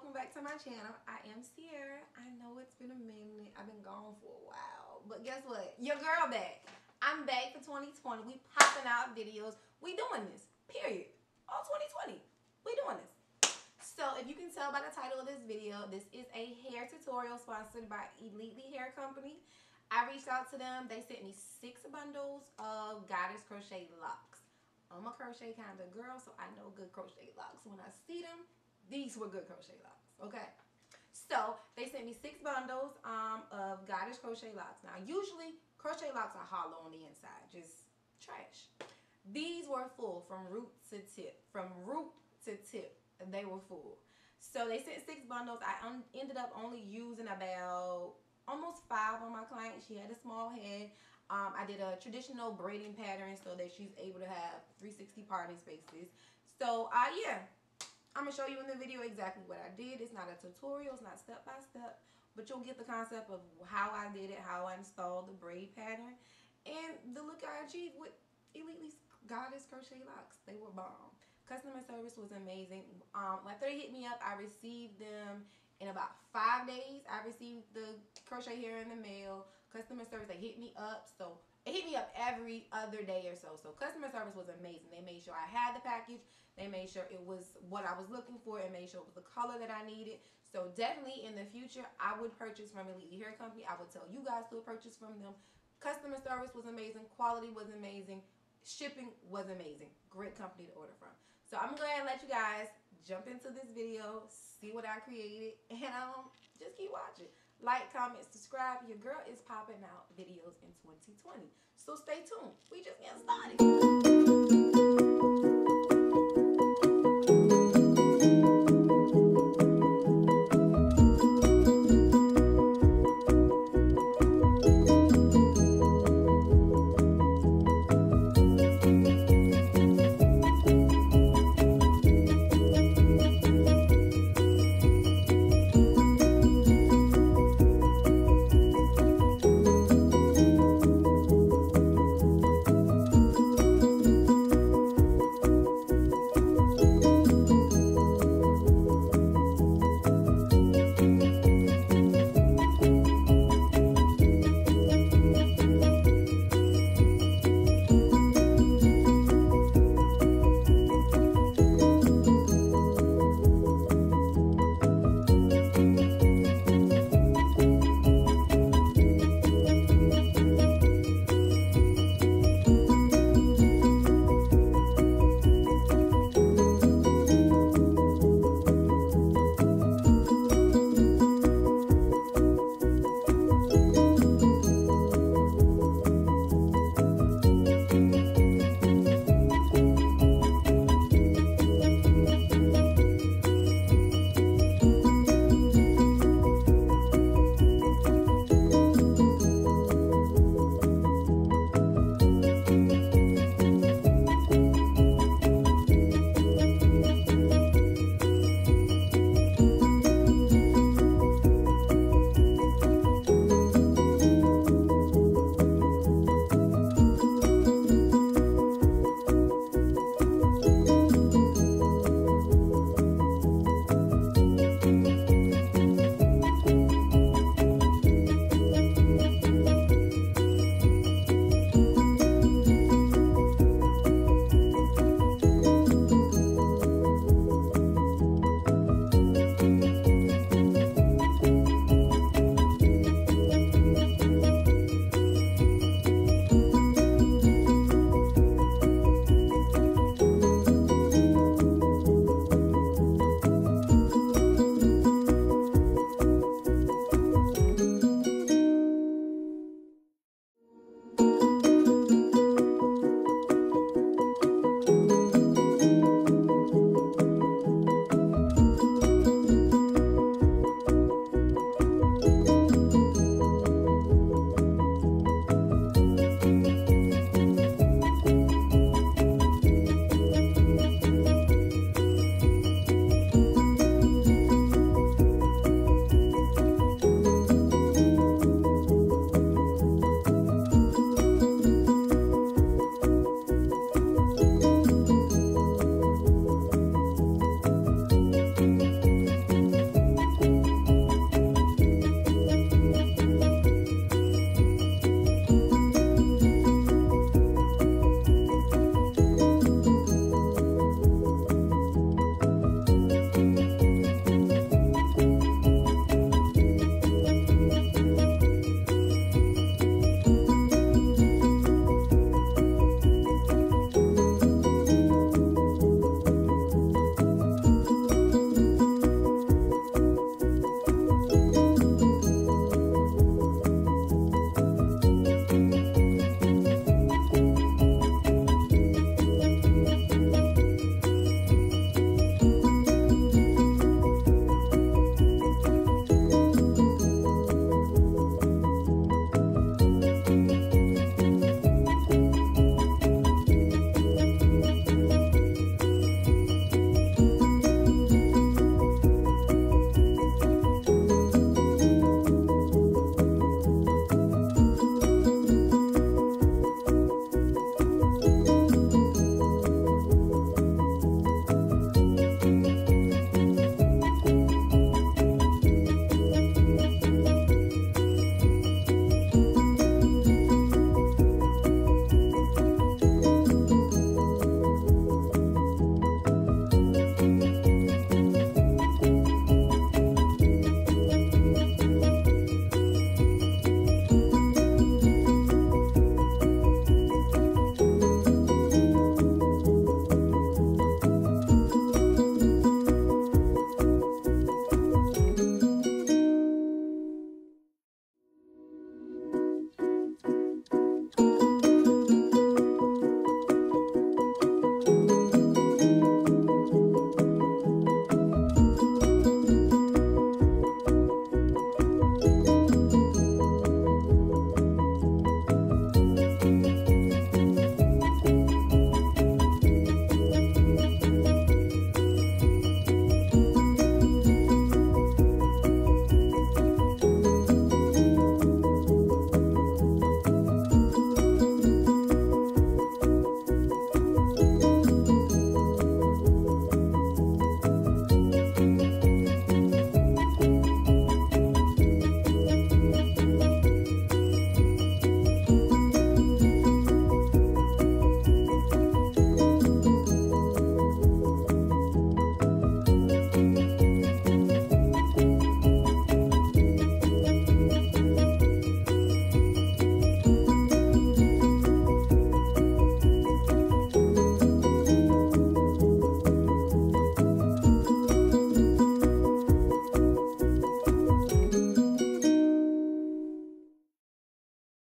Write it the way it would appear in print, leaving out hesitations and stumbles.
welcome back to my channel. I am Sierra. I know it's been a minute. I've been gone for a while, but guess what? Your girl back. I'm back for 2020. We popping out videos. We doing this, period. All 2020, we doing this. So if you can tell by the title of this video, this is a hair tutorial sponsored by Elighty Hair company. I reached out to them. They sent me 6 bundles of Goddess crochet locks. I'm a crochet kind of girl, so I know good crochet locks. When I see them, these were good crochet locks, okay? So they sent me 6 bundles of Goddess crochet locks. Now, usually crochet locks are hollow on the inside, just trash. These were full from root to tip. From root to tip, they were full. So they sent 6 bundles. I ended up only using about almost 5 on my client. She had a small head. I did a traditional braiding pattern so that she's able to have 360 parting spaces. So yeah, I'm gonna show you in the video exactly what I did. It's not a tutorial, it's not step by step, but you'll get the concept of how I did it, how I installed the braid pattern, and the look I achieved with Elighty's Goddess crochet locks. They were bomb. Customer service was amazing. After they hit me up, I received them in about 5 days. I received the crochet hair in the mail. Customer service, they hit me up. So it hit me up every other day or so. So customer service was amazing. They made sure I had the package. They made sure it was what I was looking for and made sure it was the color that I needed. So definitely in the future, I would purchase from Elighty Hair Company. I would tell you guys to purchase from them. Customer service was amazing. Quality was amazing. Shipping was amazing. Great company to order from. So I'm going to let you guys jump into this video, see what I created, and just keep watching. Like, comment, subscribe. Your girl is popping out videos in 2020. So stay tuned. We just getting started.